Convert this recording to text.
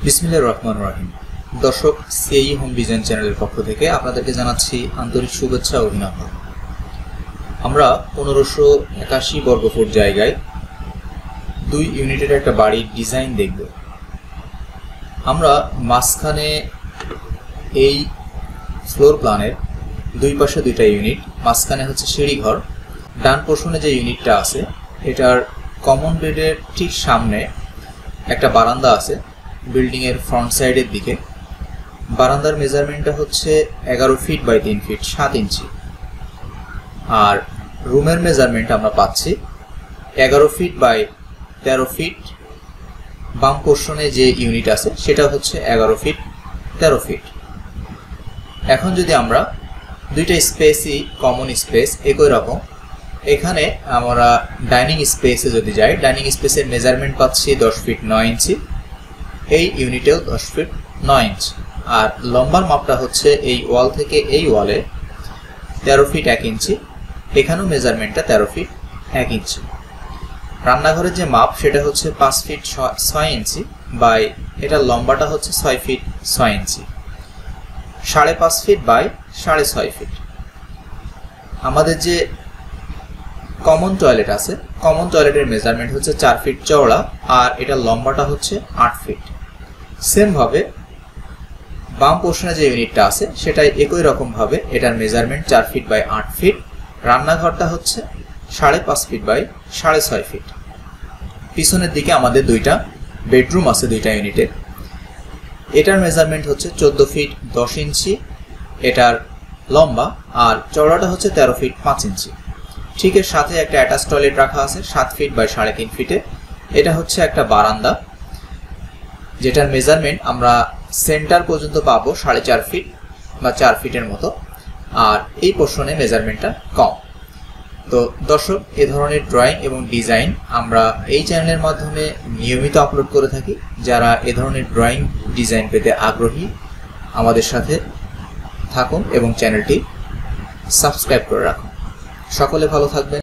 বিসমিল্লাহির রহমানির রহিম। দর্শক, সিআই হোম ডিজাইন চ্যানেলের পক্ষ থেকে আপনাদেরকে জানাচ্ছি আন্তরিক শুভেচ্ছা ও অভিনন্দন। আমরা 1581 বর্গফুট জায়গায় 2 ইউনিটের একটা বাড়ির ডিজাইন দেখব। আমরা মাঝখানে এই ফ্লোর প্ল্যানের দুই পাশে দুইটা ইউনিট, মাঝখানে হচ্ছে সিঁড়িঘর, ডান পোর্শনে যে ইউনিটটা আছে এটার কমন বেডের ঠিক সামনে একটা বারান্দা আছে বিল্ডিং এর ফ্রন্ট সাইডের দিকে। বারান্দার মেজারমেন্টটা হচ্ছে 11 ফিট বাই 3 ফিট 7 ইঞ্চি। আর রুমের মেজারমেন্ট আমরা পাচ্ছি 11 ফিট বাই 13 ফিট। বাম পোর্শনে যে ইউনিট আছে সেটা হচ্ছে 11 ফিট 13 ফিট। এখন যদি আমরা দুইটা স্পেসই কমন স্পেস একই রকম, এখানে আমরা ডাইনিং স্পেসে যদি যাই, ডাইনিং স্পেসের মেজারমেন্ট পাচ্ছি 10 ফিট 9 ইঞ্চি। এই ইউনিটেও 10 ফিট 9 ইঞ্চি। আর লম্বার মাপটা হচ্ছে এই ওয়াল থেকে এই ওয়ালে 13 ফিট 1 ইঞ্চি। এখানেও মেজারমেন্টটা 13 ফিট 1 ইঞ্চি। রান্নাঘরের যে মাপ সেটা হচ্ছে 5 ফিট 6 ইঞ্চি বাই এটা লম্বাটা হচ্ছে 6 feet 6 inch. 5.5 feet by 6.5 feet. আমাদের যে কমন টয়লেট আছে, কমন টয়লেটের মেজারমেন্ট হচ্ছে 4 ফিট চওড়া আর এটা লম্বাটা হচ্ছে 8 ফিট। সেম ভাবে বাম পোর্শনে যে ইউনিটটা আছে সেটাই একই রকম ভাবে এটার মেজারমেন্ট 4 ফিট বাই 8 ফিট। রান্নাঘরটা হচ্ছে 5.5 ফিট বাই 6.5 ফিট। পিছনের দিকে আমাদের দুইটা বেডরুম আছে দুইটা ইউনিটে। এটার মেজারমেন্ট হচ্ছে 14 ফিট 10 ইঞ্চি এটার লম্বা, আর চওড়াটা হচ্ছে 13 ফিট 5 ইঞ্চি। ঠিক এর সাথে একটা অ্যাটাচ টয়লেট রাখা আছে 7 ফিট বাই 3.5 ফিটে। এটা হচ্ছে একটা বারান্দা যেটার মেজারমেন্ট আমরা সেন্টার পর্যন্ত পাবো 4.5 ফিট বা 4 ফিটের মতো। আর এই পোর্শনে মেজারমেন্টটা কম। তো দর্শক, এ ধরনের ড্রয়িং এবং ডিজাইন আমরা এই চ্যানেলের মাধ্যমে নিয়মিত আপলোড করে থাকি। যারা এ ধরনের ড্রয়িং ডিজাইন পেতে আগ্রহী আমাদের সাথে থাকুন এবং চ্যানেলটি সাবস্ক্রাইব করে রাখুন। সকলে ভালো থাকবেন।